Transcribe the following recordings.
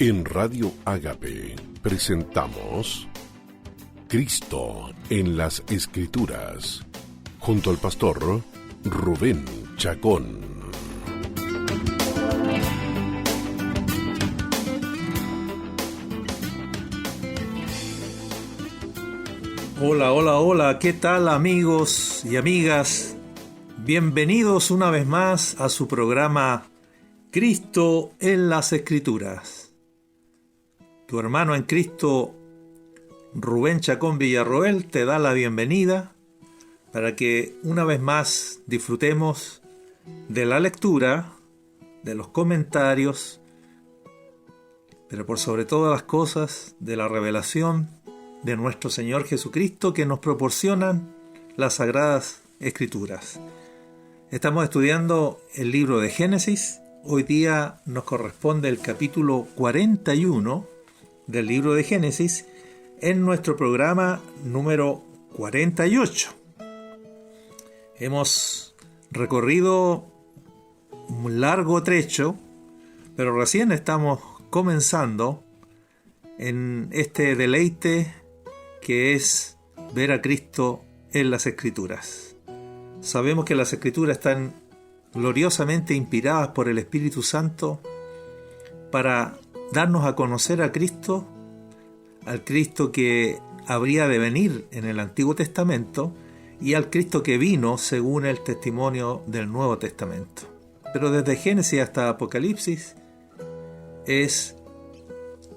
En Radio Ágape presentamos Cristo en las Escrituras, junto al pastor Rubén Chacón. Hola, ¿qué tal amigos y amigas? Bienvenidos una vez más a su programa Cristo en las Escrituras. Tu hermano en Cristo, Rubén Chacón Villarroel, te da la bienvenida para que una vez más disfrutemos de la lectura, de los comentarios, pero por sobre todas las cosas, de la revelación de nuestro Señor Jesucristo que nos proporcionan las Sagradas Escrituras. Estamos estudiando el libro de Génesis. Hoy día nos corresponde el capítulo 41 del libro de Génesis en nuestro programa número 48. Hemos recorrido un largo trecho, pero recién estamos comenzando en este deleite que es ver a Cristo en las Escrituras. Sabemos que las Escrituras están gloriosamente inspiradas por el Espíritu Santo para darnos a conocer a Cristo, al Cristo que habría de venir en el Antiguo Testamento y al Cristo que vino según el testimonio del Nuevo Testamento. Pero desde Génesis hasta Apocalipsis es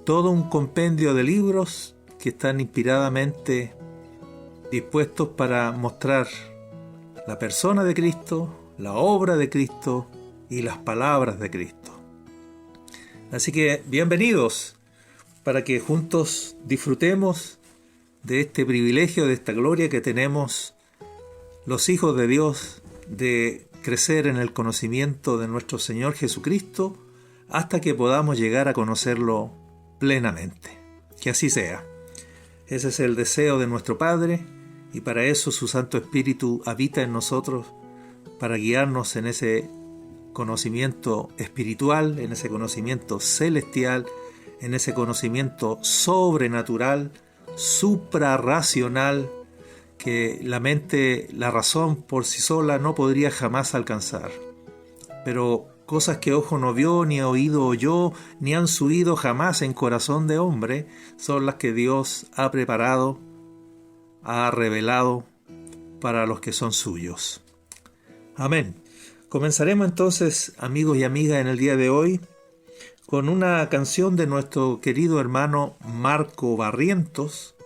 todo un compendio de libros que están inspiradamente dispuestos para mostrar la persona de Cristo, la obra de Cristo y las palabras de Cristo. Así que bienvenidos para que juntos disfrutemos de este privilegio, de esta gloria que tenemos los hijos de Dios de crecer en el conocimiento de nuestro Señor Jesucristo hasta que podamos llegar a conocerlo plenamente. Que así sea. Ese es el deseo de nuestro Padre y para eso su Santo Espíritu habita en nosotros para guiarnos en ese conocimiento espiritual, en ese conocimiento celestial, en ese conocimiento sobrenatural, suprarracional, que la mente, la razón por sí sola no podría jamás alcanzar. Pero cosas que ojo no vio, ni oído oyó, ni han subido jamás en corazón de hombre, son las que Dios ha preparado, ha revelado para los que son suyos. Amén. Comenzaremos entonces, amigos y amigas, en el día de hoy con una canción de nuestro querido hermano Marco Barrientos,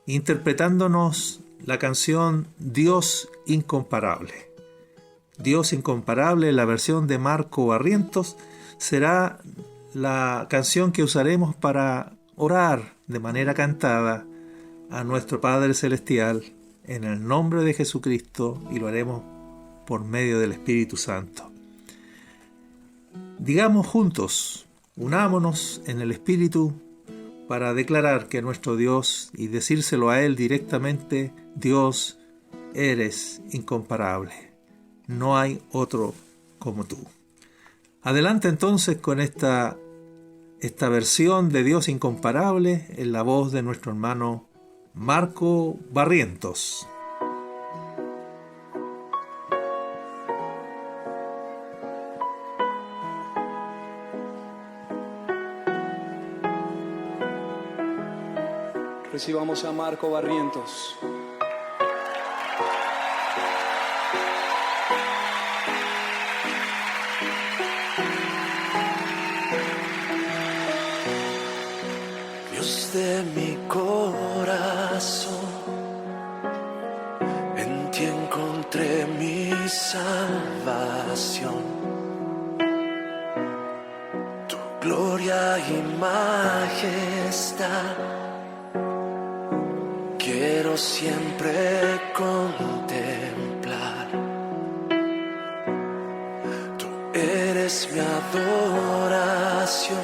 interpretándonos la canción Dios Incomparable. Dios Incomparable, la versión de Marco Barrientos, será la canción que usaremos para orar de manera cantada a nuestro Padre Celestial en el nombre de Jesucristo, y lo haremos por medio del Espíritu Santo. Digamos juntos, unámonos en el Espíritu para declarar que nuestro Dios, y decírselo a Él directamente: Dios, eres incomparable. No hay otro como tú. Adelante entonces con esta versión de Dios Incomparable en la voz de nuestro hermano Marco Barrientos. Recibamos a Marco Barrientos. Dios de mi corazón, en ti encontré mi salvación. Tu gloria y majestad quiero siempre contemplar. Tú eres mi adoración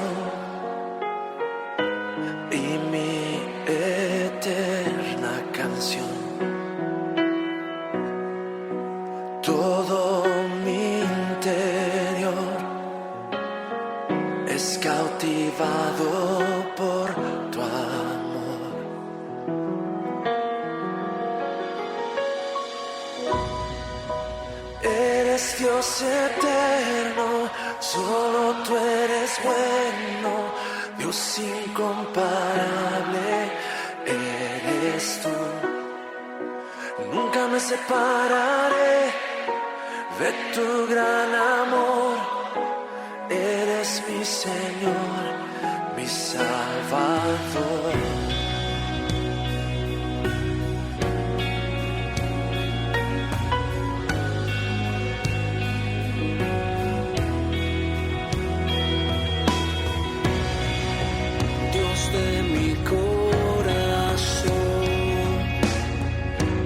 y mi eterna canción. Todo mi interior es cautivo cautivado por tu amor. Eres Dios eterno, solo tú eres bueno, Dios incomparable eres tú. Nunca me separaré de tu gran amor. Eres mi Señor, mi Salvador. Dios de mi corazón,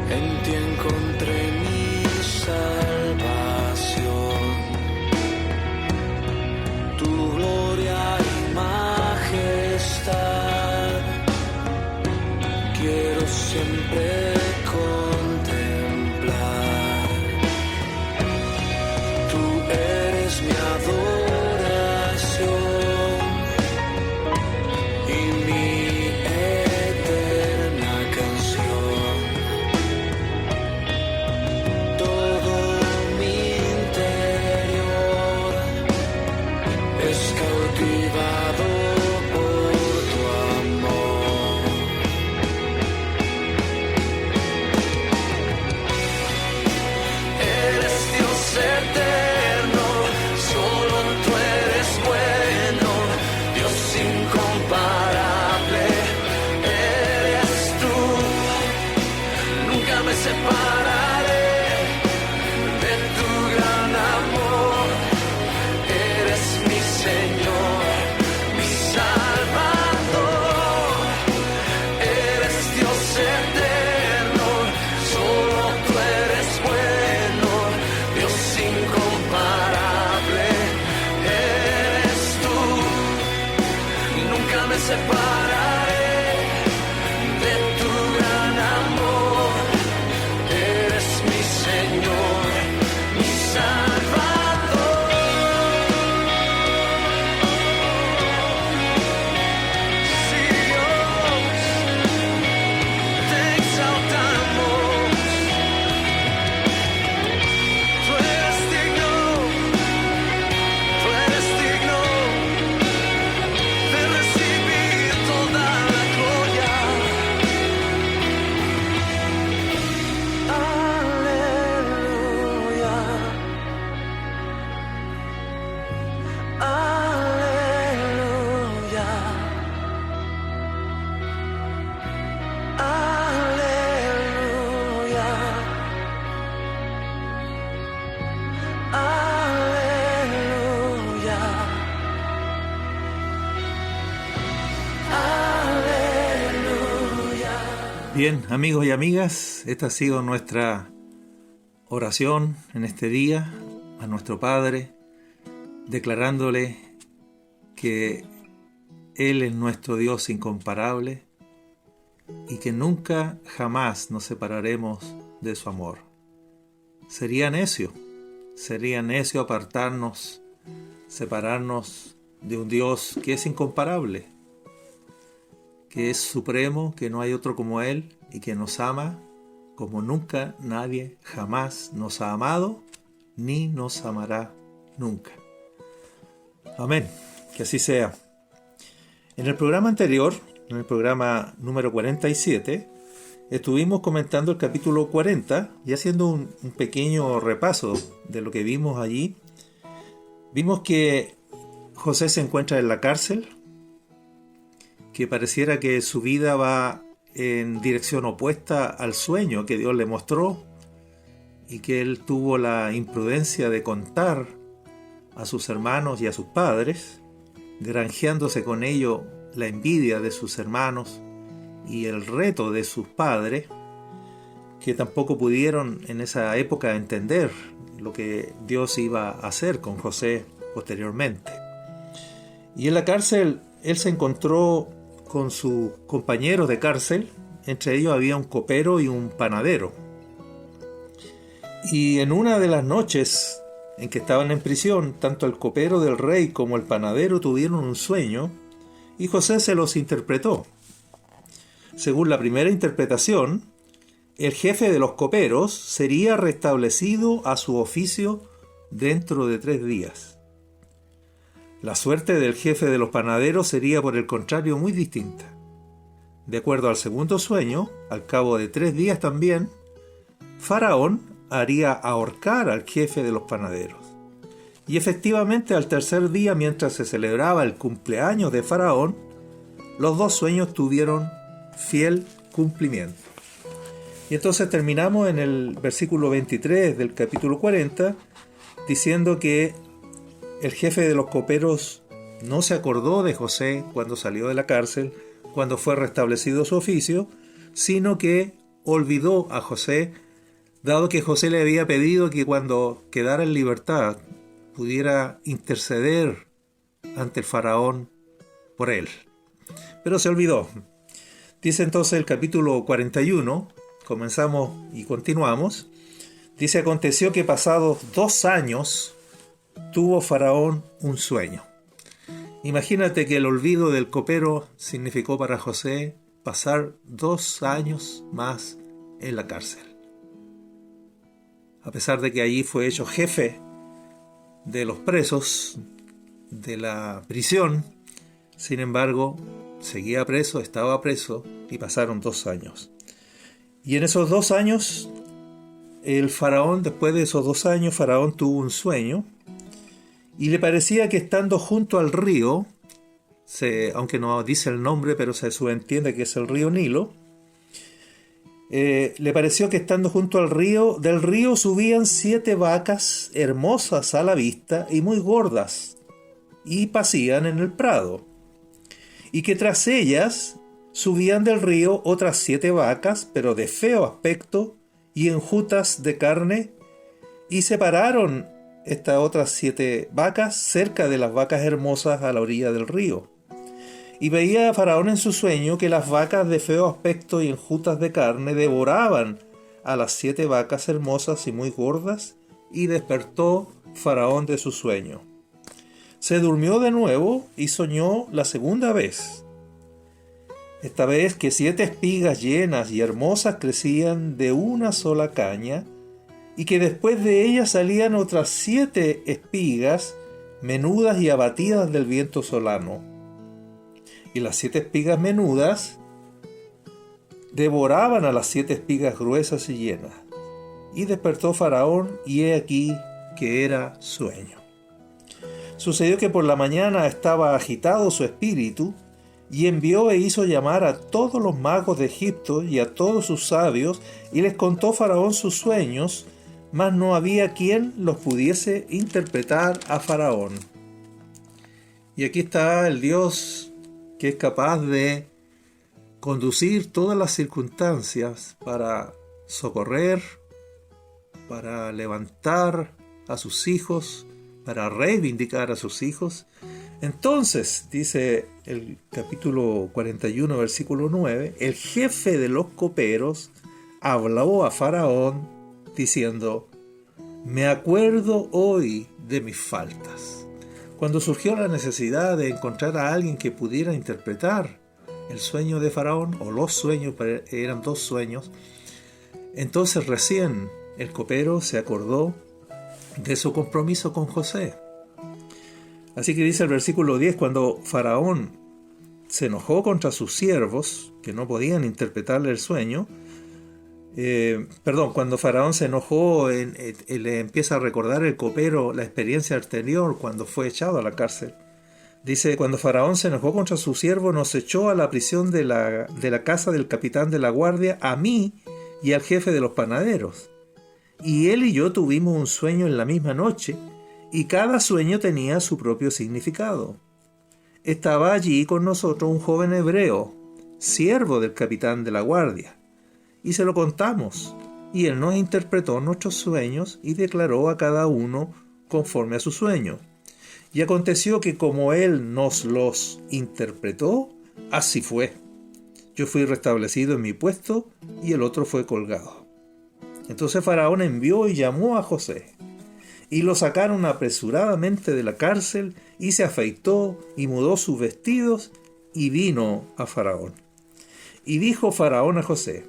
en ti encontré mi salvación. Tu gloria y majestad quiero siempre contemplar. Tú eres mi adoración y mi eterna canción. Todo mi interior es cautivado por tu amor. Eres Dios eterno, solo tú eres bueno, Dios incomparable eres tú. Nunca me separaré de tu gran amor. Eres mi Señor, mi Salvador. Eres Dios eterno, solo tú eres bueno, Dios incomparable eres tú. Nunca me separaré de tu gran amor. Eres mi Señor, mi Salvador. Sí, Dios, te exaltamos. Tú eres digno de recibir toda la gloria. Aleluya, aleluya, aleluya, aleluya, aleluya. Bien, amigos y amigas, esta ha sido nuestra oración en este día a nuestro Padre, declarándole que Él es nuestro Dios incomparable y que nunca jamás nos separaremos de su amor. Sería necio apartarnos, separarnos de un Dios que es incomparable, que es supremo, que no hay otro como Él y que nos ama como nunca nadie jamás nos ha amado ni nos amará nunca. Amén, que así sea. En el programa anterior, en el programa número 47, estuvimos comentando el capítulo 40 y haciendo un pequeño repaso de lo que vimos allí. Vimos que José se encuentra en la cárcel, que pareciera que su vida va en dirección opuesta al sueño que Dios le mostró y que él tuvo la imprudencia de contar a sus hermanos y a sus padres, granjeándose con ello la envidia de sus hermanos y el reto de sus padres, que tampoco pudieron en esa época entender lo que Dios iba a hacer con José posteriormente. Y en la cárcel él se encontró con sus compañeros de cárcel. Entre ellos había un copero y un panadero. Y en una de las noches en que estaban en prisión, tanto el copero del rey como el panadero tuvieron un sueño, y José se los interpretó. Según la primera interpretación, el jefe de los coperos sería restablecido a su oficio dentro de 3 días. La suerte del jefe de los panaderos sería, por el contrario, muy distinta. De acuerdo al segundo sueño, al cabo de 3 días también, Faraón haría ahorcar al jefe de los panaderos. Y efectivamente, al tercer día, mientras se celebraba el cumpleaños de Faraón, los 2 sueños tuvieron fiel cumplimiento. Y entonces terminamos en el versículo 23 del capítulo 40, diciendo que el jefe de los coperos no se acordó de José cuando salió de la cárcel, cuando fue restablecido su oficio, sino que olvidó a José, dado que José le había pedido que cuando quedara en libertad pudiera interceder ante el faraón por él. Pero se olvidó. Dice entonces el capítulo 41, comenzamos y continuamos, dice: aconteció que pasados 2 años tuvo Faraón un sueño. Imagínate que el olvido del copero significó para José pasar 2 años más en la cárcel. A pesar de que allí fue hecho jefe de los presos de la prisión, sin embargo, seguía preso, estaba preso, y pasaron 2 años. Y en esos 2 años, el faraón, después de esos 2 años, Faraón tuvo un sueño, y le parecía que estando junto al río, aunque no dice el nombre, pero se subentiende que es el río Nilo, le pareció que estando junto al río, del río subían 7 vacas hermosas a la vista y muy gordas, y pacían en el prado, y que tras ellas subían del río otras 7 vacas, pero de feo aspecto y enjutas de carne, y separaron estas otras 7 vacas cerca de las vacas hermosas a la orilla del río. Y veía a Faraón en su sueño que las vacas de feo aspecto y enjutas de carne devoraban a las 7 vacas hermosas y muy gordas, y despertó Faraón de su sueño. Se durmió de nuevo y soñó la segunda vez. Esta vez que 7 espigas llenas y hermosas crecían de una sola caña, y que después de ellas salían otras 7 espigas menudas y abatidas del viento solano. Y las 7 espigas menudas devoraban a las 7 espigas gruesas y llenas. Y despertó Faraón, y he aquí que era sueño. Sucedió que por la mañana estaba agitado su espíritu, y envió e hizo llamar a todos los magos de Egipto y a todos sus sabios, y les contó Faraón sus sueños, mas no había quien los pudiese interpretar a Faraón. Y aquí está el Dios que es capaz de conducir todas las circunstancias para socorrer, para levantar a sus hijos, para reivindicar a sus hijos. Entonces, dice el capítulo 41, versículo 9, el jefe de los coperos habló a Faraón diciendo: me acuerdo hoy de mis faltas. Cuando surgió la necesidad de encontrar a alguien que pudiera interpretar el sueño de Faraón, o los sueños, eran 2 sueños, entonces recién el copero se acordó de su compromiso con José. Así que dice el versículo 10, cuando Faraón se enojó contra sus siervos, que no podían interpretarle el sueño, cuando Faraón se enojó, le empieza a recordar el copero la experiencia anterior cuando fue echado a la cárcel. Dice: cuando Faraón se enojó contra su siervo, nos echó a la prisión de la casa del capitán de la guardia, a mí y al jefe de los panaderos. Y él y yo tuvimos un sueño en la misma noche, y cada sueño tenía su propio significado. Estaba allí con nosotros un joven hebreo, siervo del capitán de la guardia, y se lo contamos, y él nos interpretó nuestros sueños y declaró a cada uno conforme a su sueño. Y aconteció que como él nos los interpretó, así fue. Yo fui restablecido en mi puesto y el otro fue colgado. Entonces Faraón envió y llamó a José, Y lo sacaron apresuradamente de la cárcel, y se afeitó, y mudó sus vestidos, y vino a Faraón. Y dijo Faraón a José: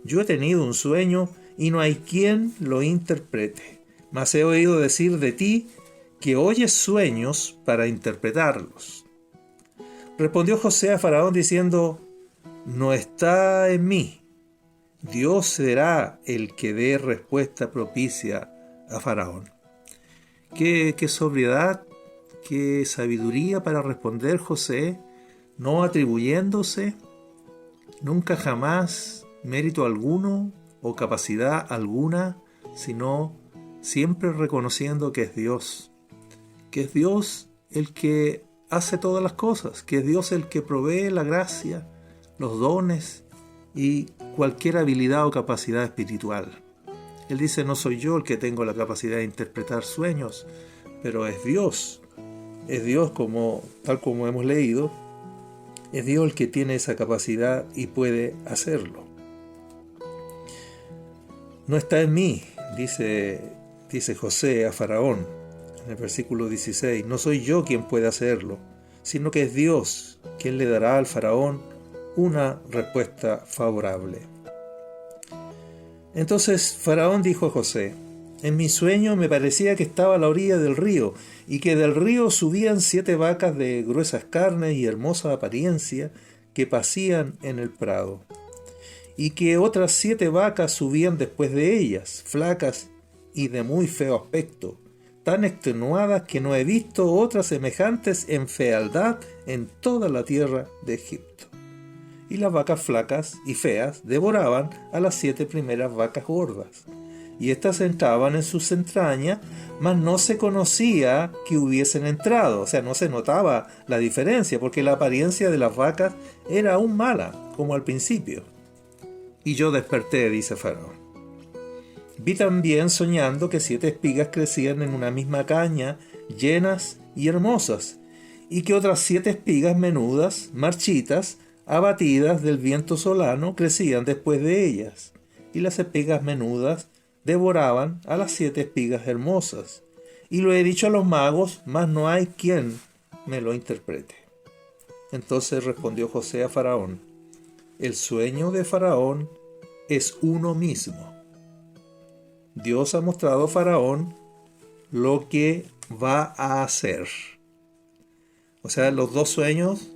yo he tenido un sueño, y no hay quien lo interprete. Mas he oído decir de ti que oyes sueños para interpretarlos. Respondió José a Faraón diciendo: no está en mí. Dios será el que dé respuesta propicia a Faraón. Qué sobriedad, qué sabiduría para responder José, no atribuyéndose nunca jamás mérito alguno o capacidad alguna, sino siempre reconociendo que es Dios el que hace todas las cosas, que es Dios el que provee la gracia, los dones y cualquier habilidad o capacidad espiritual. Él dice: no soy yo el que tengo la capacidad de interpretar sueños, pero es Dios, tal como hemos leído, es Dios el que tiene esa capacidad y puede hacerlo. No está en mí, dice José a Faraón en el versículo 16, no soy yo quien puede hacerlo, sino que es Dios quien le dará al Faraón una respuesta favorable. Entonces Faraón dijo a José: en mi sueño me parecía que estaba a la orilla del río, y que del río subían 7 vacas de gruesas carnes y hermosa apariencia que pacían en el prado, y que otras 7 vacas subían después de ellas, flacas y de muy feo aspecto, tan extenuadas que no he visto otras semejantes en fealdad en toda la tierra de Egipto. Y las vacas flacas y feas devoraban a las 7 primeras vacas gordas, y éstas entraban en sus entrañas, mas no se conocía que hubiesen entrado, o sea, no se notaba la diferencia, porque la apariencia de las vacas era aún mala, como al principio. Y yo desperté, dice Faraón. Vi también soñando que 7 espigas crecían en una misma caña, llenas y hermosas, y que otras 7 espigas menudas, marchitas, abatidas del viento solano, crecían después de ellas, y las espigas menudas devoraban a las 7 espigas hermosas. Y lo he dicho a los magos, mas no hay quien me lo interprete. Entonces respondió José a Faraón: el sueño de Faraón es uno mismo. Dios ha mostrado a Faraón lo que va a hacer. O sea, los dos sueños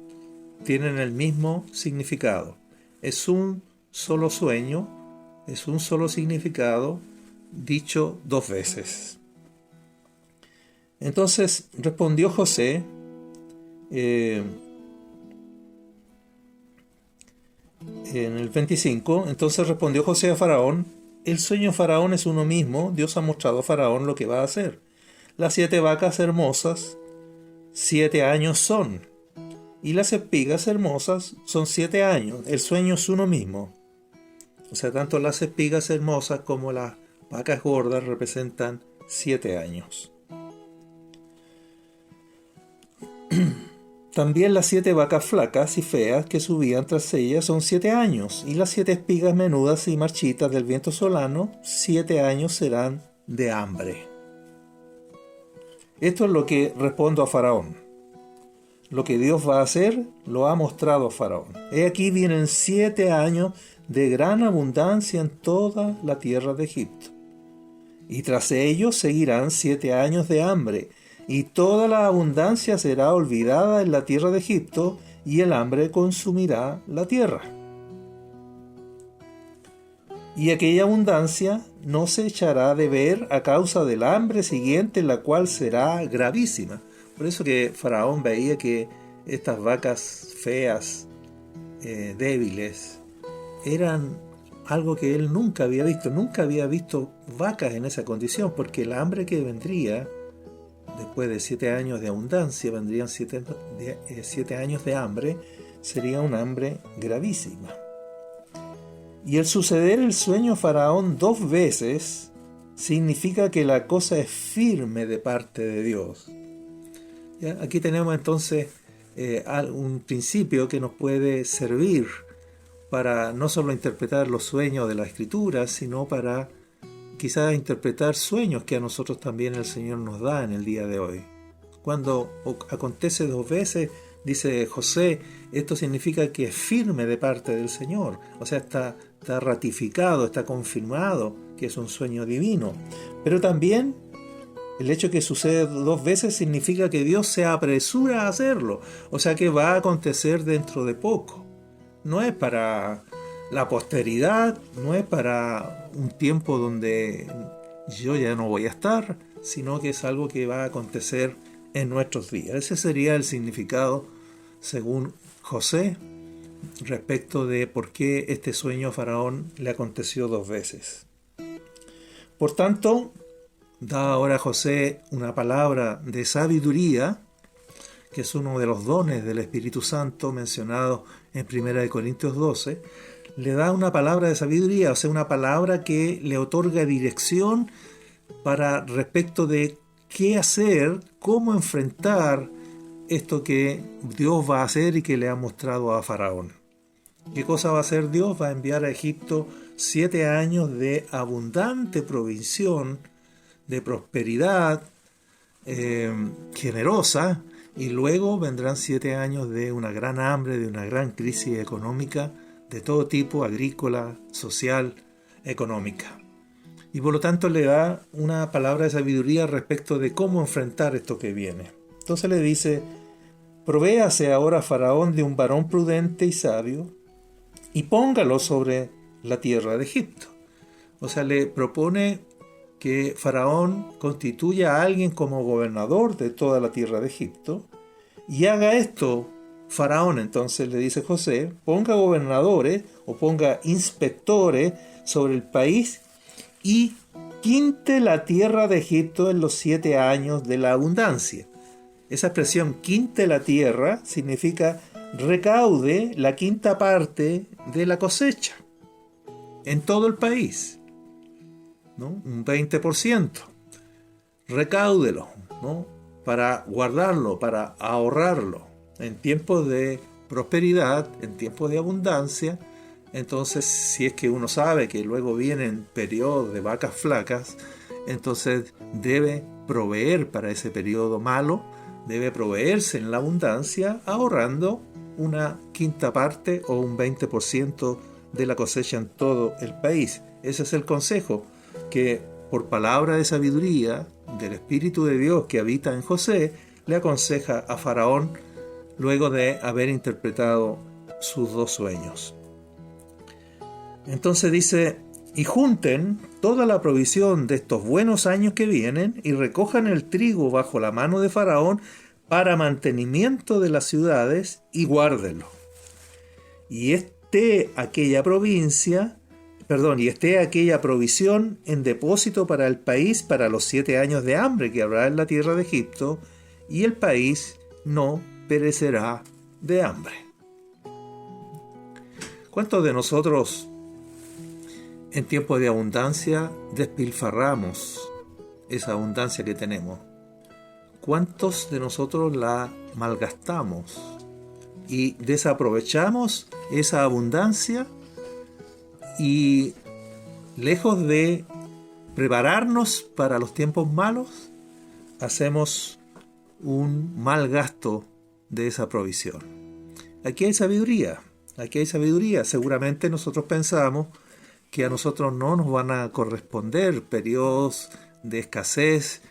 tienen el mismo significado. Es un solo sueño, es un solo significado, dicho 2 veces. Entonces respondió José, en el 25, entonces respondió José a Faraón: el sueño de Faraón es uno mismo, Dios ha mostrado a Faraón lo que va a hacer. Las 7 vacas hermosas, 7 años son, y las espigas hermosas son 7 años. El sueño es uno mismo. O sea, tanto las espigas hermosas como las vacas gordas representan 7 años. También las 7 vacas flacas y feas que subían tras ellas son 7 años, y las 7 espigas menudas y marchitas del viento solano, 7 años serán de hambre. Esto es lo que respondo a Faraón. Lo que Dios va a hacer, lo ha mostrado a Faraón. He aquí vienen 7 años de gran abundancia en toda la tierra de Egipto. Y tras ellos seguirán 7 años de hambre, y toda la abundancia será olvidada en la tierra de Egipto, y el hambre consumirá la tierra. Y aquella abundancia no se echará de ver a causa del hambre siguiente, la cual será gravísima. Por eso que Faraón veía que estas vacas feas, débiles, eran algo que él nunca había visto. Nunca había visto vacas en esa condición, porque el hambre que vendría después de 7 años de abundancia, vendrían 7 años de hambre, sería un hambre gravísima. Y el suceder el sueño a Faraón 2 veces significa que la cosa es firme de parte de Dios. ¿Ya? Aquí tenemos entonces un principio que nos puede servir para no solo interpretar los sueños de la Escritura, sino para quizás interpretar sueños que a nosotros también el Señor nos da en el día de hoy. Cuando acontece 2 veces, dice José, esto significa que es firme de parte del Señor. O sea, está ratificado, está confirmado que es un sueño divino. Pero también el hecho de que sucede 2 veces significa que Dios se apresura a hacerlo. O sea que va a acontecer dentro de poco. No es para la posteridad, no es para un tiempo donde yo ya no voy a estar, sino que es algo que va a acontecer en nuestros días. Ese sería el significado, según José, respecto de por qué este sueño a Faraón le aconteció 2 veces. Por tanto, da ahora José una palabra de sabiduría, que es uno de los dones del Espíritu Santo mencionados en 1 Corintios 12, le da una palabra de sabiduría, o sea, una palabra que le otorga dirección para respecto de qué hacer, cómo enfrentar esto que Dios va a hacer y que le ha mostrado a Faraón. ¿Qué cosa va a hacer Dios? Va a enviar a Egipto 7 años de abundante provisión, de prosperidad generosa, y luego vendrán 7 años de una gran hambre, de una gran crisis económica de todo tipo, agrícola, social, económica. Y por lo tanto le da una palabra de sabiduría respecto de cómo enfrentar esto que viene. Entonces le dice, provéase ahora Faraón de un varón prudente y sabio, y póngalo sobre la tierra de Egipto. O sea, le propone que Faraón constituya a alguien como gobernador de toda la tierra de Egipto, y haga esto Faraón. Entonces le dice José, ponga gobernadores o ponga inspectores sobre el país y quinte la tierra de Egipto en los 7 años de la abundancia. Esa expresión quinte la tierra significa recaude la quinta parte de la cosecha en todo el país, ¿no? Un 20%. Recáudelo, ¿no? Para guardarlo, para ahorrarlo en tiempos de prosperidad, en tiempos de abundancia. Entonces, si es que uno sabe que luego vienen periodos de vacas flacas, entonces debe proveer para ese periodo malo, debe proveerse en la abundancia, ahorrando una quinta parte o un 20% de la cosecha en todo el país. Ese es el consejo que, por palabra de sabiduría del Espíritu de Dios que habita en José, le aconseja a Faraón luego de haber interpretado sus 2 sueños. Entonces dice, y junten toda la provisión de estos buenos años que vienen y recojan el trigo bajo la mano de Faraón para mantenimiento de las ciudades y guárdenlo. Y esté aquella provisión en depósito para el país para los 7 años de hambre que habrá en la tierra de Egipto, y el país no perecerá de hambre. ¿Cuántos de nosotros en tiempos de abundancia despilfarramos esa abundancia que tenemos? ¿Cuántos de nosotros la malgastamos y desaprovechamos esa abundancia, y lejos de prepararnos para los tiempos malos, hacemos un mal gasto de esa provisión? Aquí hay sabiduría. Seguramente nosotros pensamos que a nosotros no nos van a corresponder periodos de escasez,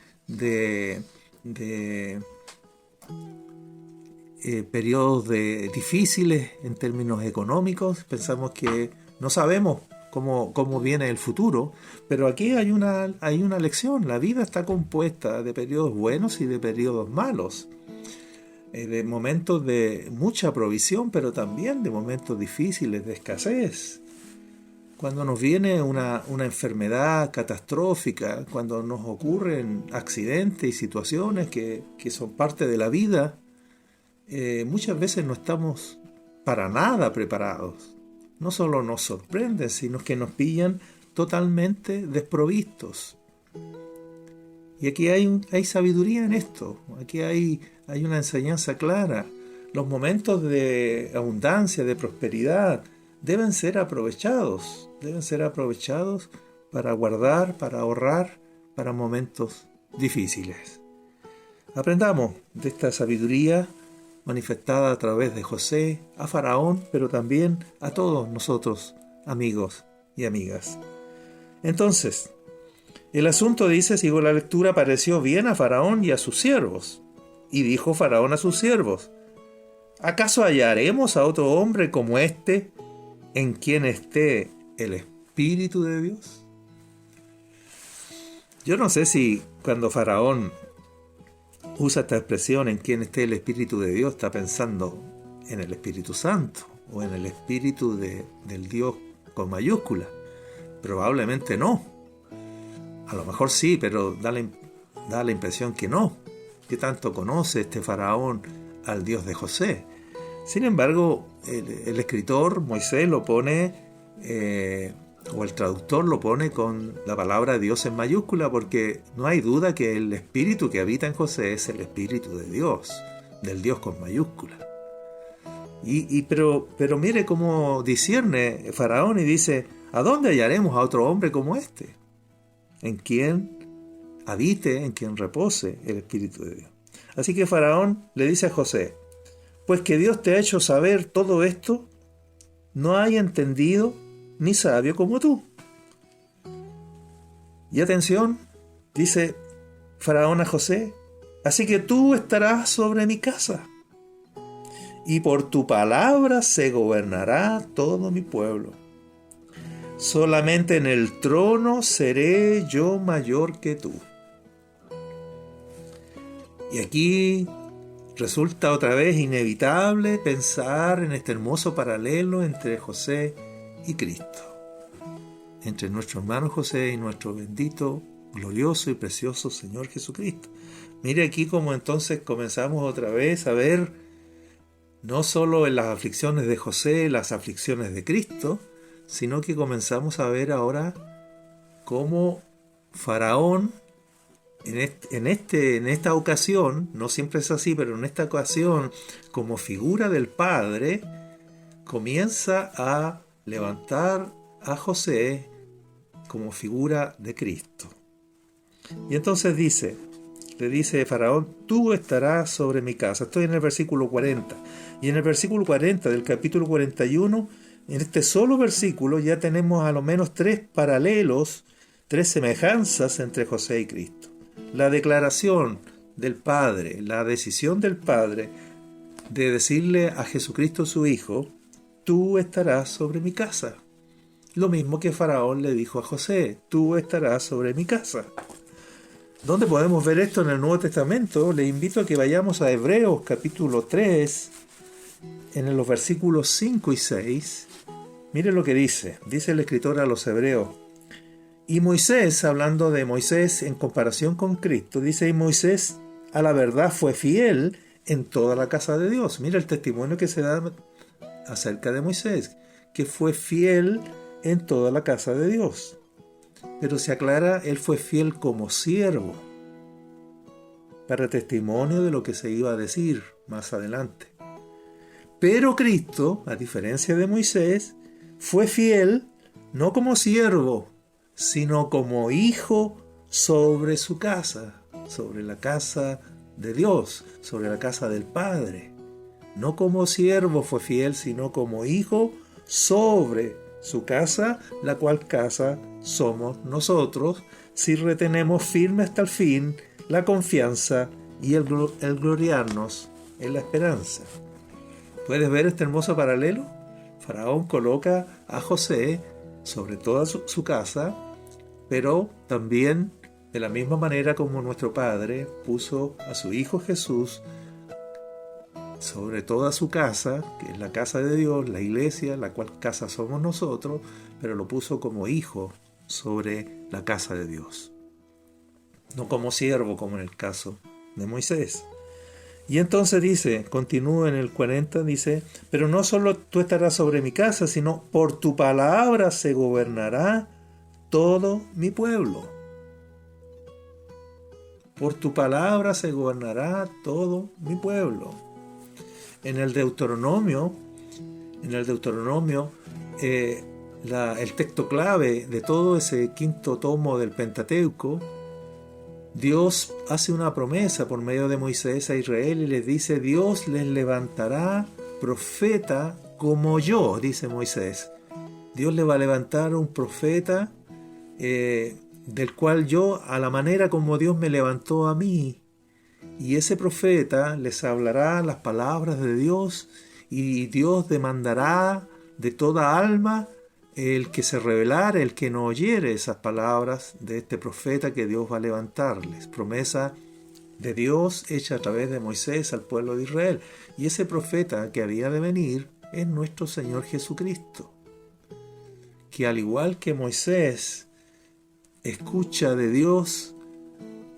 periodos difíciles en términos económicos. Pensamos que no sabemos cómo viene el futuro, pero aquí hay una lección. La vida está compuesta de periodos buenos y de periodos malos, de momentos de mucha provisión, pero también de momentos difíciles de escasez. Cuando nos viene una enfermedad catastrófica, cuando nos ocurren accidentes y situaciones que son parte de la vida, muchas veces no estamos para nada preparados. No solo nos sorprenden, sino que nos pillan totalmente desprovistos. Y aquí hay sabiduría en esto. Aquí hay una enseñanza clara. Los momentos de abundancia, de prosperidad, deben ser aprovechados para guardar, para ahorrar, para momentos difíciles. Aprendamos de esta sabiduría manifestada a través de José a Faraón, pero también a todos nosotros, amigos y amigas. Entonces, el asunto dice, sigo la lectura, pareció bien a Faraón y a sus siervos. Y dijo Faraón a sus siervos, ¿acaso hallaremos a otro hombre como este en quien esté el Espíritu de Dios? Yo no sé si cuando Faraón usa esta expresión en quien esté el Espíritu de Dios está pensando en el Espíritu Santo o en el Espíritu del Dios con mayúscula. Probablemente no. A lo mejor sí, pero da la impresión que no. ¿Qué tanto conoce este Faraón al Dios de José? Sin embargo, el escritor Moisés lo pone, o el traductor lo pone con la palabra Dios en mayúscula, porque no hay duda que el espíritu que habita en José es el Espíritu de Dios, del Dios con mayúscula. Pero mire cómo discierne Faraón y dice, ¿a dónde hallaremos a otro hombre como este? En quien habite, en quien repose el Espíritu de Dios. Así que Faraón le dice a José, pues que Dios te ha hecho saber todo esto, no hay entendido ni sabio como tú. Y atención, dice Faraón a José, así que tú estarás sobre mi casa, y por tu palabra se gobernará todo mi pueblo. Solamente en el trono seré yo mayor que tú. Y aquí resulta otra vez inevitable pensar en este hermoso paralelo entre José y Cristo, entre nuestro hermano José y nuestro bendito, glorioso y precioso Señor Jesucristo. Mire aquí cómo entonces comenzamos otra vez a ver no solo en las aflicciones de José, las aflicciones de Cristo, sino que comenzamos a ver ahora cómo Faraón en esta ocasión, no siempre es así, pero en esta ocasión, como figura del Padre, comienza a levantar a José como figura de Cristo. Y entonces le dice Faraón, tú estarás sobre mi casa. Estoy en el versículo 40. Y en el versículo 40 del capítulo 41, en este solo versículo ya tenemos a lo menos 3 paralelos, 3 semejanzas entre José y Cristo. La declaración del Padre, la decisión del Padre de decirle a Jesucristo su Hijo, tú estarás sobre mi casa. Lo mismo que Faraón le dijo a José, tú estarás sobre mi casa. ¿Dónde podemos ver esto en el Nuevo Testamento? Le invito a que vayamos a Hebreos capítulo 3, en los versículos 5 y 6. Mire lo que dice el escritor a los Hebreos. Y Moisés, hablando de Moisés en comparación con Cristo, dice, y Moisés a la verdad fue fiel en toda la casa de Dios. Mira el testimonio que se da acerca de Moisés, que fue fiel en toda la casa de Dios. Pero se aclara, él fue fiel como siervo, para testimonio de lo que se iba a decir más adelante. Pero Cristo, a diferencia de Moisés, fue fiel no como siervo, sino como hijo sobre su casa, sobre la casa de Dios, sobre la casa del Padre. No como siervo fue fiel, sino como hijo sobre su casa, la cual casa somos nosotros, si retenemos firme hasta el fin la confianza y el gloriarnos en la esperanza. ¿Puedes ver este hermoso paralelo? Faraón coloca a José sobre toda su casa, pero también de la misma manera como nuestro Padre puso a su Hijo Jesús sobre toda su casa, que es la casa de Dios, la iglesia, la cual casa somos nosotros, pero lo puso como hijo sobre la casa de Dios, no como siervo como en el caso de Moisés. Y entonces dice, continúa en el 40, dice, pero no solo tú estarás sobre mi casa, sino por tu palabra se gobernará todo mi pueblo. Por tu palabra se gobernará todo mi pueblo. En el Deuteronomio, el texto clave de todo ese quinto tomo del Pentateuco, Dios hace una promesa por medio de Moisés a Israel y les dice: Dios les levantará profeta como yo, dice Moisés. Dios le va a levantar un profeta del cual yo, a la manera como Dios me levantó a mí. Y ese profeta les hablará las palabras de Dios, y Dios demandará de toda alma el que se rebelara, el que no oyere esas palabras de este profeta que Dios va a levantarles. Promesa de Dios hecha a través de Moisés al pueblo de Israel. Y ese profeta que había de venir es nuestro Señor Jesucristo, que al igual que Moisés escucha de Dios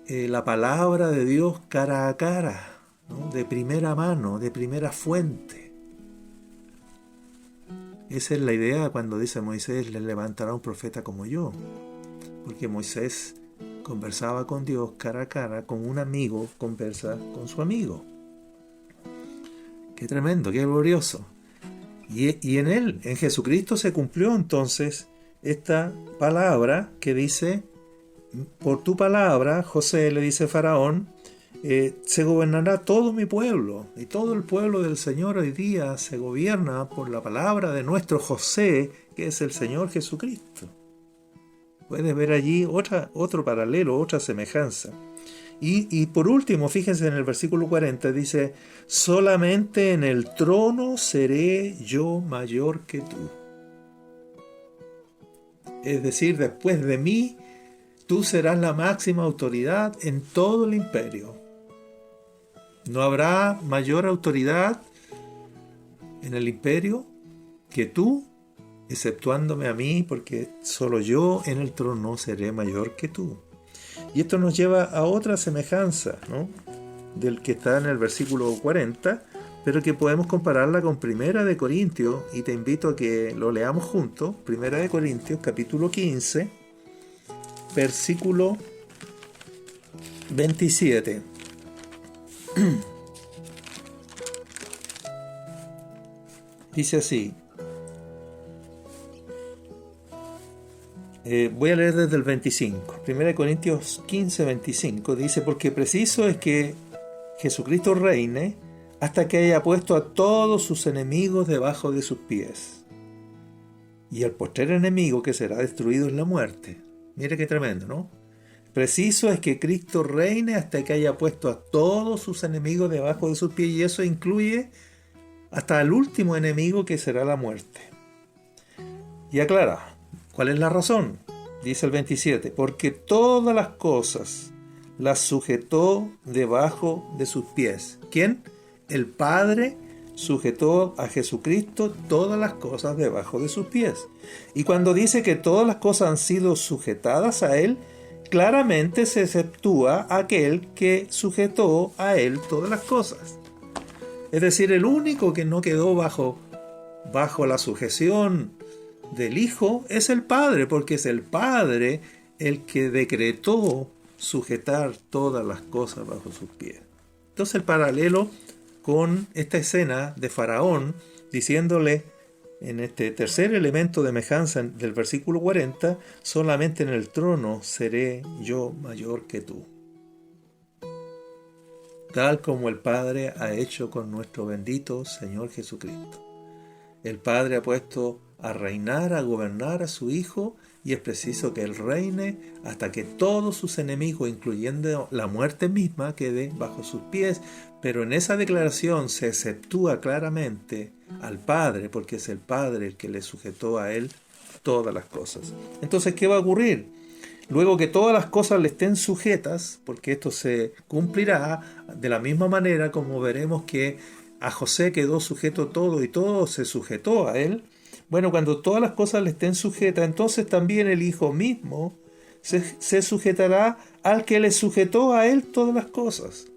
la palabra de Dios cara a cara, ¿no? De primera mano, de primera fuente. Esa es la idea cuando dice Moisés: les levantará un profeta como yo, porque Moisés conversaba con Dios cara a cara, como un amigo conversa con su amigo. Qué tremendo, qué glorioso. Y en él, en Jesucristo, se cumplió entonces esta palabra que dice: por tu palabra, José le dice a Faraón, se gobernará todo mi pueblo. Y todo el pueblo del Señor hoy día se gobierna por la palabra de nuestro José, que es el Señor Jesucristo. Puedes ver allí otro paralelo, otra semejanza. Y por último, fíjense en el versículo 40, dice: solamente en el trono seré yo mayor que tú. Es decir, después de mí, tú serás la máxima autoridad en todo el imperio. No habrá mayor autoridad en el imperio que tú, exceptuándome a mí, porque solo yo en el trono seré mayor que tú. Y esto nos lleva a otra semejanza, ¿no?, del que está en el versículo 40, pero que podemos compararla con Primera de Corintios, y te invito a que lo leamos juntos. Primera de Corintios, capítulo 15, versículo 27. Dice así. Voy a leer desde el 25. 1 Corintios 15, 25 dice: porque preciso es que Jesucristo reine hasta que haya puesto a todos sus enemigos debajo de sus pies. Y el postrer enemigo que será destruido es la muerte. Mire qué tremendo, ¿no? Preciso es que Cristo reine hasta que haya puesto a todos sus enemigos debajo de sus pies, y eso incluye hasta el último enemigo, que será la muerte. Y aclara, ¿cuál es la razón? Dice el 27, porque todas las cosas las sujetó debajo de sus pies. ¿Quién? El Padre sujetó a Jesucristo todas las cosas debajo de sus pies. Y cuando dice que todas las cosas han sido sujetadas a Él, claramente se exceptúa aquel que sujetó a Él todas las cosas. Es decir, el único que no quedó bajo la sujeción del Hijo es el Padre, porque es el Padre el que decretó sujetar todas las cosas bajo sus pies. Entonces el paralelo con esta escena de Faraón diciéndole en este tercer elemento de semejanza del versículo 40, solamente en el trono seré yo mayor que tú. Tal como el Padre ha hecho con nuestro bendito Señor Jesucristo. El Padre ha puesto a reinar, a gobernar a su Hijo, y es preciso que Él reine hasta que todos sus enemigos, incluyendo la muerte misma, quede bajo sus pies. Pero en esa declaración se exceptúa claramente al Padre, porque es el Padre el que le sujetó a Él todas las cosas. Entonces, ¿qué va a ocurrir? Luego que todas las cosas le estén sujetas, porque esto se cumplirá de la misma manera como veremos que a José quedó sujeto todo y todo se sujetó a él. Bueno, cuando todas las cosas le estén sujetas, entonces también el Hijo mismo se sujetará al que le sujetó a él todas las cosas.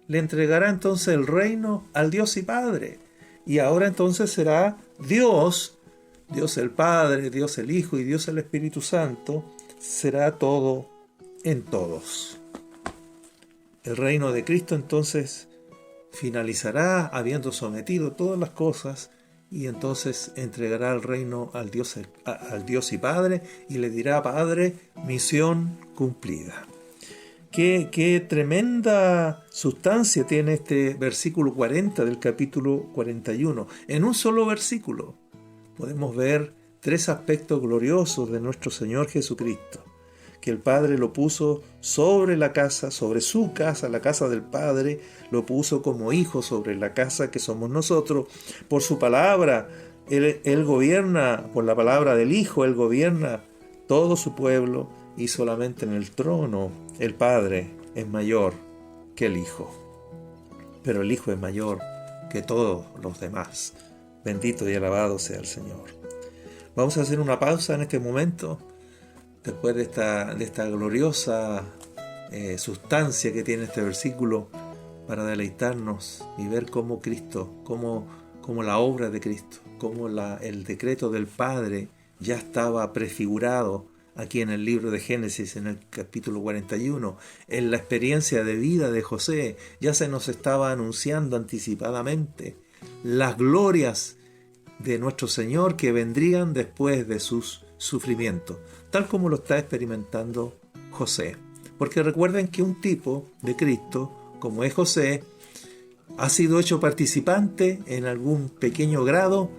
Le entregará entonces el reino al Dios y Padre. Y ahora entonces será Dios el Padre, Dios el Hijo y Dios el Espíritu Santo, será todo en todos. El reino de Cristo entonces finalizará habiendo sometido todas las cosas, y entonces entregará el reino al Dios y Padre, y le dirá: Padre, misión cumplida. Qué tremenda sustancia tiene este versículo 40 del capítulo 41. En un solo versículo podemos ver 3 aspectos gloriosos de nuestro Señor Jesucristo: que el Padre lo puso sobre la casa, sobre su casa, la casa del Padre, lo puso como hijo sobre la casa que somos nosotros. Por su palabra, Él gobierna, por la palabra del Hijo, Él gobierna todo su pueblo, y solamente en el trono el Padre es mayor que el Hijo. Pero el Hijo es mayor que todos los demás. Bendito y alabado sea el Señor. Vamos a hacer una pausa en este momento, después de esta gloriosa sustancia que tiene este versículo, para deleitarnos y ver cómo Cristo, cómo la obra de Cristo, cómo el decreto del Padre ya estaba prefigurado aquí en el libro de Génesis, en el capítulo 41. En la experiencia de vida de José ya se nos estaba anunciando anticipadamente las glorias de nuestro Señor que vendrían después de sus sufrimientos, tal como lo está experimentando José. Porque recuerden que un tipo de Cristo, como es José, ha sido hecho participante en algún pequeño grado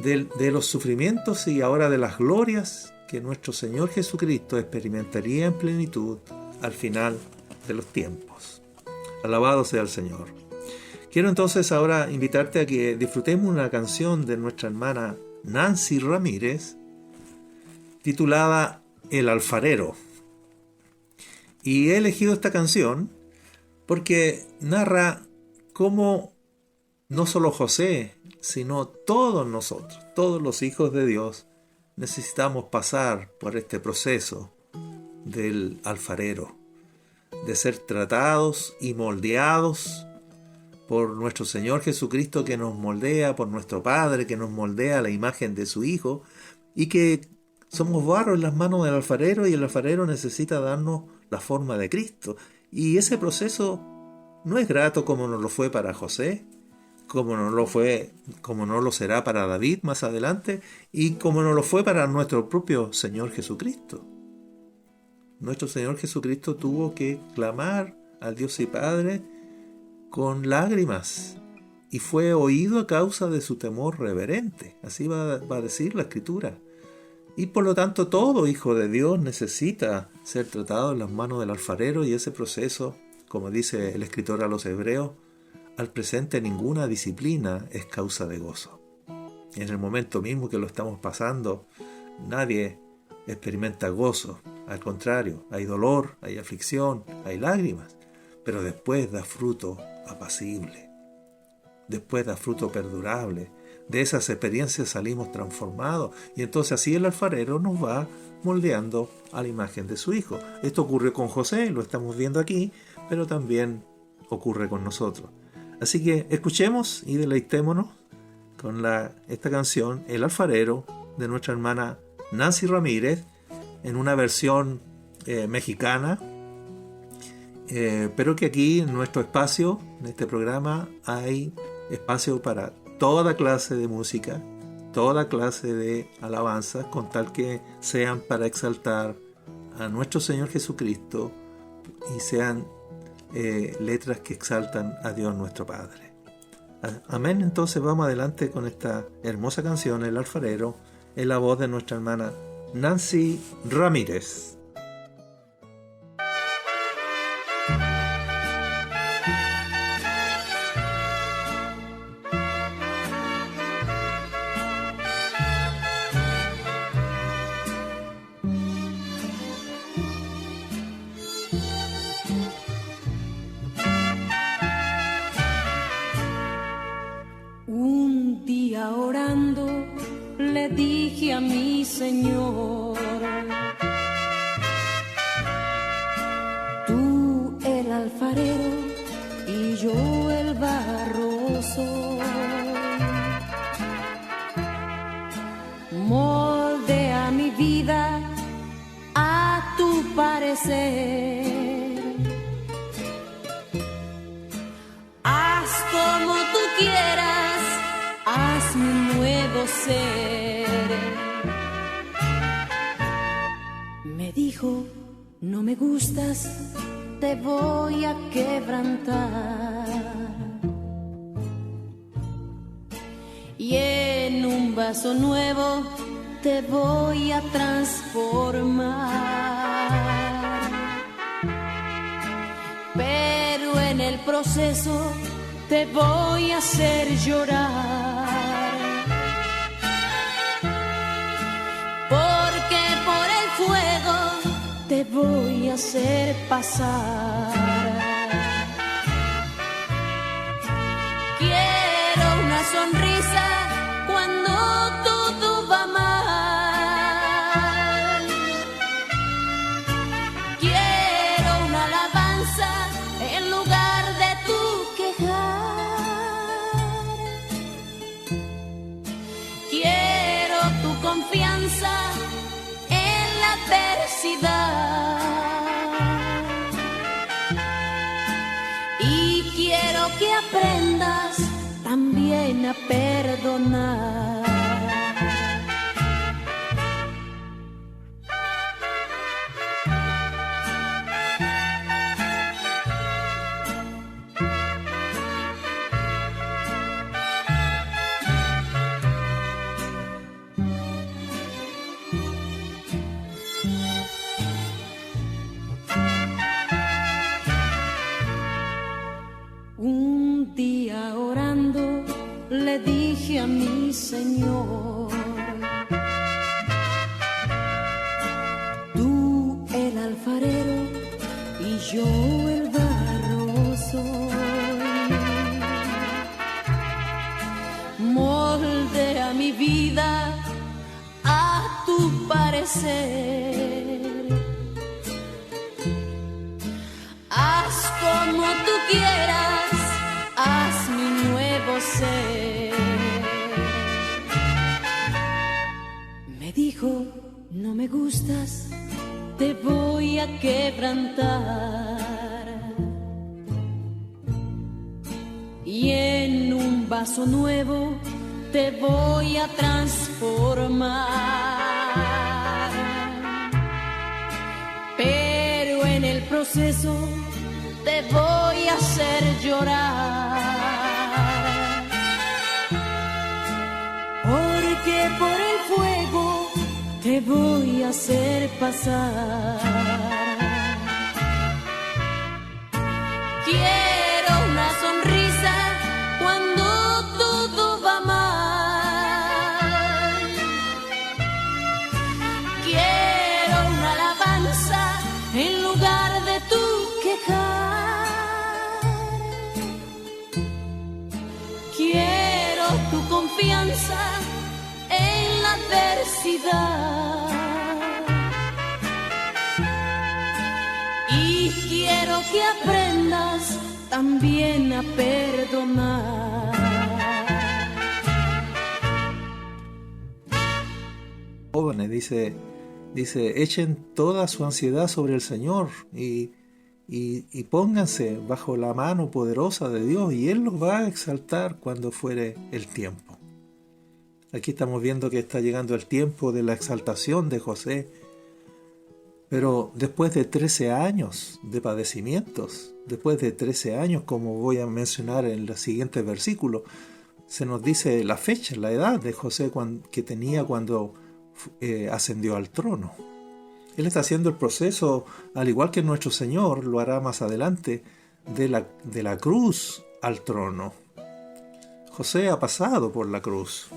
de los sufrimientos y ahora de las glorias que nuestro Señor Jesucristo experimentaría en plenitud al final de los tiempos. Alabado sea el Señor. Quiero entonces ahora invitarte a que disfrutemos una canción de nuestra hermana Nancy Ramírez, titulada El Alfarero. Y he elegido esta canción porque narra cómo no solo José, sino todos nosotros, todos los hijos de Dios, necesitamos pasar por este proceso del alfarero, de ser tratados y moldeados por nuestro Señor Jesucristo, que nos moldea, por nuestro Padre que nos moldea a la imagen de su Hijo, y que somos barro en las manos del alfarero, y el alfarero necesita darnos la forma de Cristo. Y ese proceso no es grato como no lo fue para José, como no lo será para David más adelante, y como no lo fue para nuestro propio Señor Jesucristo. Nuestro Señor Jesucristo tuvo que clamar al Dios y Padre con lágrimas, y fue oído a causa de su temor reverente. Así va a decir la Escritura. Y por lo tanto todo hijo de Dios necesita ser tratado en las manos del alfarero, y ese proceso, como dice el escritor a los Hebreos, al presente ninguna disciplina es causa de gozo. En el momento mismo que lo estamos pasando, nadie experimenta gozo. Al contrario, hay dolor, hay aflicción, hay lágrimas, pero después da fruto apacible, después da fruto perdurable. De esas experiencias salimos transformados, y entonces así el alfarero nos va moldeando a la imagen de su Hijo. Esto ocurre con José, lo estamos viendo aquí, pero también ocurre con nosotros. Así que escuchemos y deleitémonos con esta canción, El Alfarero, de nuestra hermana Nancy Ramírez, en una versión mexicana, pero que aquí en nuestro espacio, en este programa, hay espacio para toda clase de música, toda clase de alabanzas, con tal que sean para exaltar a nuestro Señor Jesucristo y sean letras que exaltan a Dios nuestro Padre. Amén. Entonces vamos adelante con esta hermosa canción, El Alfarero, en la voz de nuestra hermana Nancy Ramírez. Un día orando le dije a mi Señor: tú el alfarero y yo el barro soy. Moldea mi vida a tu parecer. Haz como tú quieras, hazme un nuevo ser. Me dijo, no me gustas, te voy a quebrantar. Y en un vaso nuevo te voy a transformar. Pero en el proceso te voy a hacer llorar. Porque por el fuego te voy a hacer pasar. Quiero una sonrisa cuando todo va mal. Quiero una alabanza en lugar de tu quejar. Quiero tu confianza en la adversidad. Y quiero que aprendas también a perdonar. Un día orando le dije a mi Señor, tú el alfarero y yo el barro soy. Moldea mi vida a tu parecer. Haz como tú quieras, haz mi nuevo ser. Me dijo, no me gustas, te voy a quebrantar. Y en un vaso nuevo te voy a transformar. Pero en el proceso te voy a hacer llorar. Porque por el fuego te voy a hacer pasar. Quiero una sonrisa cuando todo va mal. Quiero una alabanza en lugar de tu quejar. Quiero tu confianza en la adversidad. Y quiero que aprendas también a perdonar. Jóvenes, dice, echen toda su ansiedad sobre el Señor y pónganse bajo la mano poderosa de Dios y Él los va a exaltar cuando fuere el tiempo. Aquí estamos viendo que está llegando el tiempo de la exaltación de José, pero después de 13 años de padecimientos, después de 13 años, como voy a mencionar en el siguiente versículo, se nos dice la fecha, la edad de José que tenía cuando ascendió al trono. Él está haciendo el proceso, al igual que nuestro Señor lo hará más adelante, de la cruz al trono. José ha pasado por la cruz,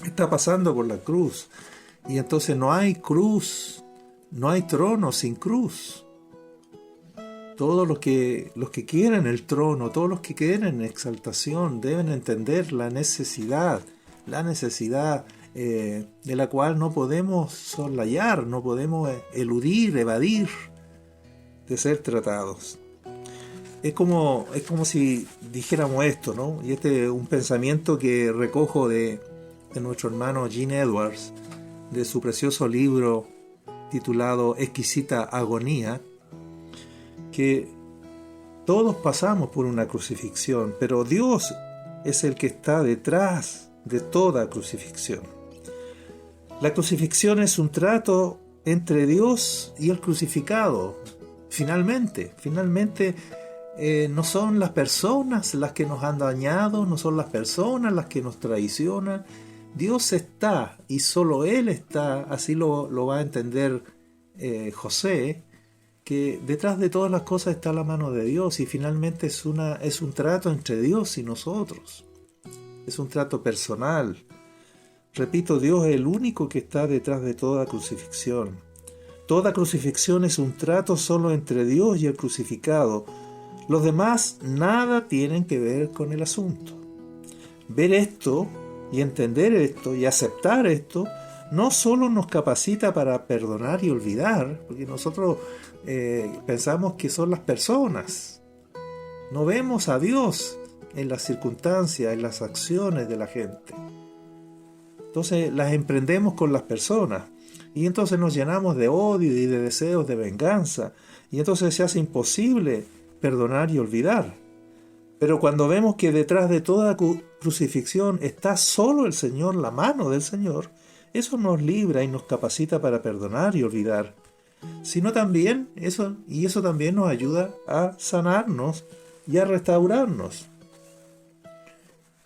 está pasando por la cruz, y entonces no hay cruz, no hay trono sin cruz. Todos los que quieren el trono, todos los que quieren exaltación, deben entender la necesidad de la cual no podemos soslayar, no podemos eludir, evadir de ser tratados. Es como si dijéramos esto, ¿no? Y este es un pensamiento que recojo de nuestro hermano Gene Edwards, de su precioso libro titulado Exquisita Agonía, que todos pasamos por una crucifixión, pero Dios es el que está detrás de toda crucifixión. La crucifixión es un trato entre Dios y el crucificado. Finalmente, no son las personas las que nos han dañado, no son las personas las que nos traicionan. Dios está, y solo Él está, así lo va a entender José, que detrás de todas las cosas está la mano de Dios, y finalmente es un trato entre Dios y nosotros. Es un trato personal. Repito, Dios es el único que está detrás de toda crucifixión. Toda crucifixión es un trato solo entre Dios y el crucificado. Los demás nada tienen que ver con el asunto. Ver esto y entender esto y aceptar esto no solo nos capacita para perdonar y olvidar, porque nosotros pensamos que son las personas. No vemos a Dios en las circunstancias, en las acciones de la gente. Entonces las emprendemos con las personas y entonces nos llenamos de odio y de deseos de venganza y entonces se hace imposible perdonar y olvidar. Pero cuando vemos que detrás de toda crucifixión está solo el Señor, la mano del Señor, eso nos libra y nos capacita para perdonar y olvidar. Sino también eso también nos ayuda a sanarnos y a restaurarnos.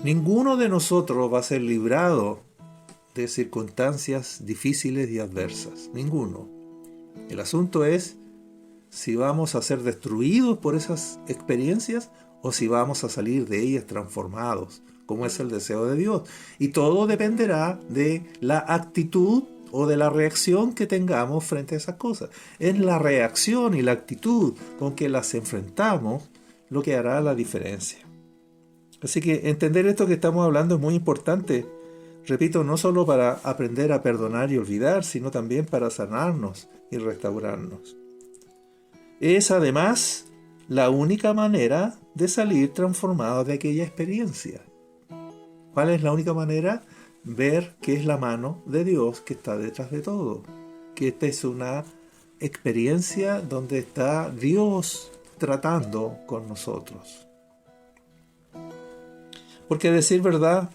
Ninguno de nosotros va a ser librado de circunstancias difíciles y adversas. Ninguno. El asunto es si vamos a ser destruidos por esas experiencias o si vamos a salir de ellas transformados, como es el deseo de Dios. Y todo dependerá de la actitud o de la reacción que tengamos frente a esas cosas. Es la reacción y la actitud con que las enfrentamos lo que hará la diferencia. Así que entender esto que estamos hablando es muy importante. Repito, no solo para aprender a perdonar y olvidar, sino también para sanarnos y restaurarnos. Es además la única manera de salir transformados de aquella experiencia. ¿Cuál es la única manera? Ver que es la mano de Dios que está detrás de todo. Que esta es una experiencia donde está Dios tratando con nosotros. Porque a decir verdad,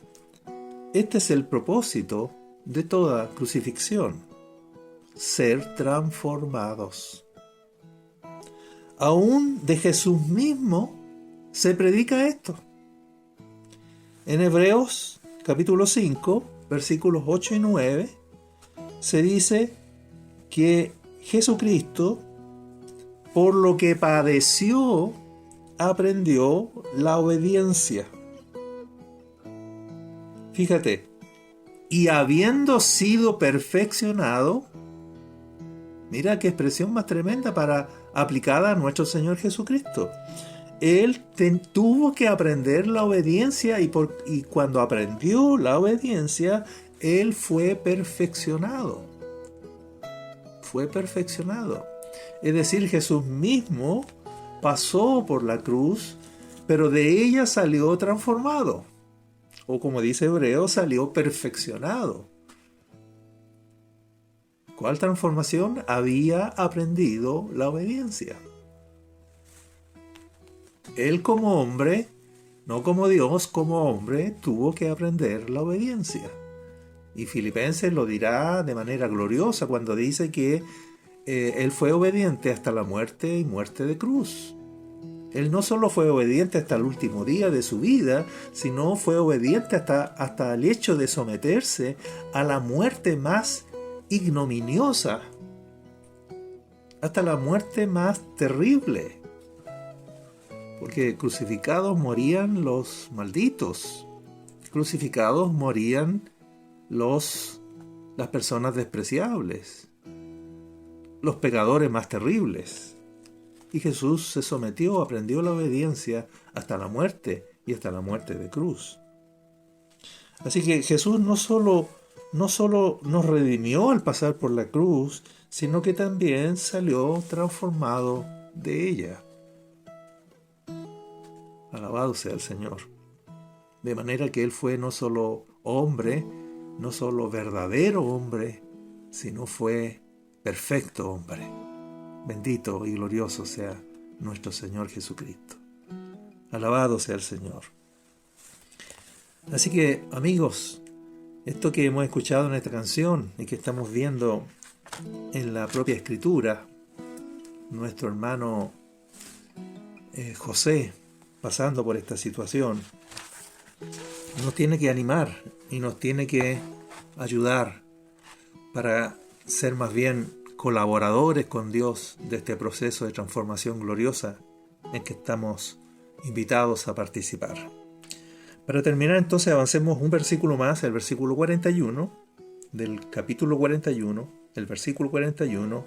este es el propósito de toda crucifixión: ser transformados. Aún de Jesús mismo se predica esto. En Hebreos capítulo 5, versículos 8 y 9, se dice que Jesucristo, por lo que padeció, aprendió la obediencia. Fíjate, y habiendo sido perfeccionado, mira qué expresión más tremenda aplicada a nuestro Señor Jesucristo. Él tuvo que aprender la obediencia y cuando aprendió la obediencia, Él fue perfeccionado. Fue perfeccionado. Es decir, Jesús mismo pasó por la cruz, pero de ella salió transformado. O como dice Hebreo, salió perfeccionado. ¿Cuál transformación? Había aprendido la obediencia. Él como hombre, no como Dios, como hombre, tuvo que aprender la obediencia. Y Filipenses lo dirá de manera gloriosa cuando dice que Él fue obediente hasta la muerte y muerte de cruz. Él no solo fue obediente hasta el último día de su vida, sino fue obediente hasta el hecho de someterse a la muerte más ignominiosa, hasta la muerte más terrible. Porque crucificados morían los malditos, crucificados morían las personas despreciables, los pecadores más terribles. Y Jesús se sometió, aprendió la obediencia hasta la muerte y hasta la muerte de cruz. Así que Jesús no solo nos redimió al pasar por la cruz, sino que también salió transformado de ella. Alabado sea el Señor. De manera que Él fue no solo hombre, no solo verdadero hombre, sino fue perfecto hombre. Bendito y glorioso sea nuestro Señor Jesucristo. Alabado sea el Señor. Así que, amigos, esto que hemos escuchado en esta canción y que estamos viendo en la propia escritura, nuestro hermano José pasando por esta situación, nos tiene que animar y nos tiene que ayudar para ser más bien colaboradores con Dios de este proceso de transformación gloriosa en que estamos invitados a participar. Para terminar, entonces, avancemos un versículo más, el versículo 41 del capítulo 41, el versículo 41,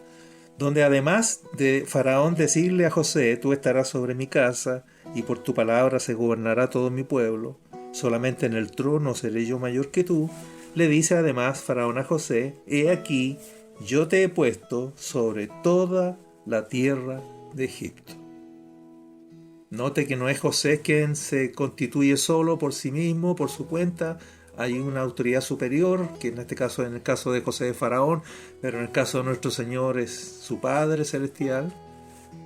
donde además de Faraón decirle a José: tú estarás sobre mi casa y por tu palabra se gobernará todo mi pueblo, solamente en el trono seré yo mayor que tú, le dice además Faraón a José: he aquí, yo te he puesto sobre toda la tierra de Egipto. Note que no es José quien se constituye solo por sí mismo, por su cuenta. Hay una autoridad superior, que en el caso de José es Faraón, pero en el caso de nuestro Señor es su Padre Celestial.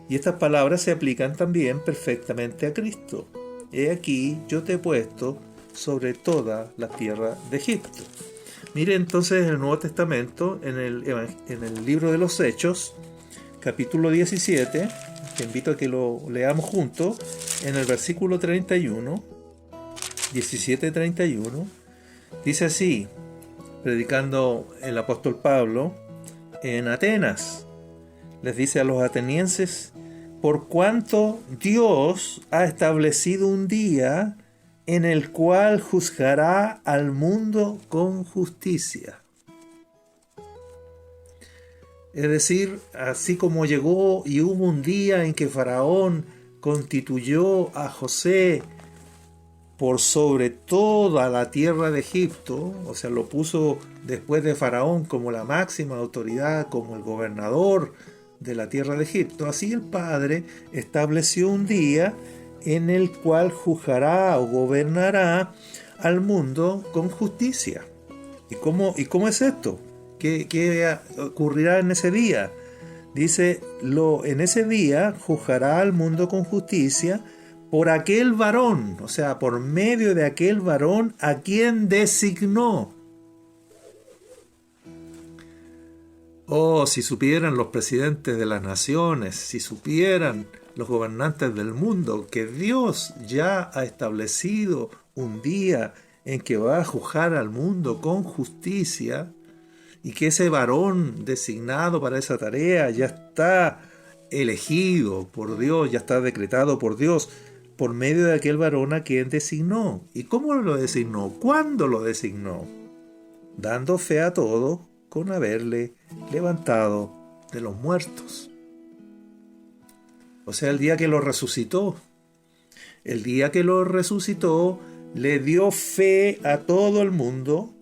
Y estas palabras se aplican también perfectamente a Cristo. He aquí, yo te he puesto sobre toda la tierra de Egipto. Mire entonces el Nuevo Testamento, en el libro de los Hechos, capítulo 17, te invito a que lo leamos juntos, en el versículo 31, 17:31, dice así, predicando el apóstol Pablo en Atenas, les dice a los atenienses: por cuanto Dios ha establecido un día en el cual juzgará al mundo con justicia. Es decir, así como llegó y hubo un día en que Faraón constituyó a José por sobre toda la tierra de Egipto, o sea, lo puso después de Faraón como la máxima autoridad, como el gobernador de la tierra de Egipto, así el Padre estableció un día en el cual juzgará o gobernará al mundo con justicia. ¿Y cómo es esto? ¿Qué ocurrirá en ese día? Dice, en ese día juzgará al mundo con justicia por aquel varón, o sea, por medio de aquel varón a quien designó. Oh, si supieran los presidentes de las naciones, si supieran los gobernantes del mundo, que Dios ya ha establecido un día en que va a juzgar al mundo con justicia, y que ese varón designado para esa tarea ya está elegido por Dios, ya está decretado por Dios, por medio de aquel varón a quien designó. ¿Y cómo lo designó? ¿Cuándo lo designó? Dando fe a todos con haberle levantado de los muertos. O sea, el día que lo resucitó. El día que lo resucitó, le dio fe a todo el mundo.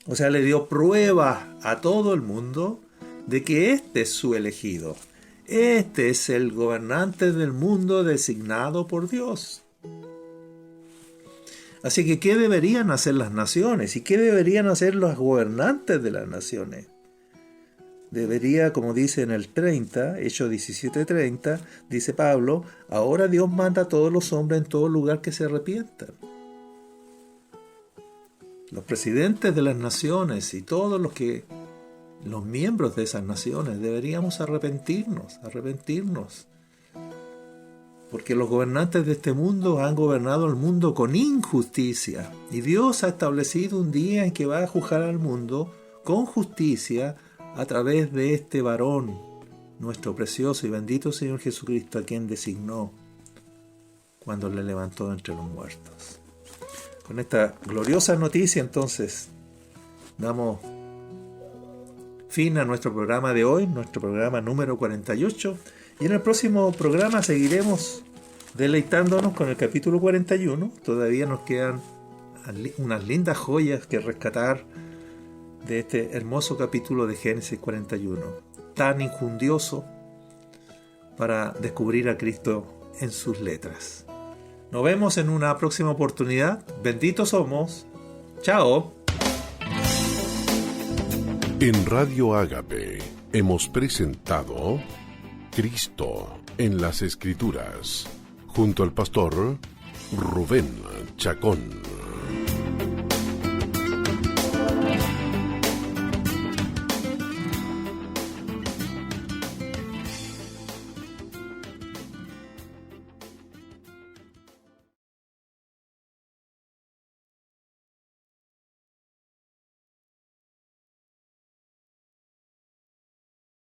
O sea, le dio prueba a todo el mundo de que este es su elegido. Este es el gobernante del mundo designado por Dios. Así que, ¿qué deberían hacer las naciones? ¿Y qué deberían hacer los gobernantes de las naciones? Debería, como dice en el 30, Hechos 17:30, dice Pablo: ahora Dios manda a todos los hombres en todo lugar que se arrepientan. Los presidentes de las naciones y todos los miembros de esas naciones deberíamos arrepentirnos, porque los gobernantes de este mundo han gobernado el mundo con injusticia, y Dios ha establecido un día en que va a juzgar al mundo con justicia a través de este varón, nuestro precioso y bendito Señor Jesucristo, a quien designó cuando le levantó entre los muertos. Con esta gloriosa noticia, entonces, damos fin a nuestro programa de hoy, nuestro programa número 48, y en el próximo programa seguiremos deleitándonos con el capítulo 41. Todavía nos quedan unas lindas joyas que rescatar de este hermoso capítulo de Génesis 41, tan injundioso para descubrir a Cristo en sus letras. Nos vemos en una próxima oportunidad. Benditos somos. Chao. En Radio Ágape hemos presentado Cristo en las Escrituras, junto al pastor Rubén Chacón.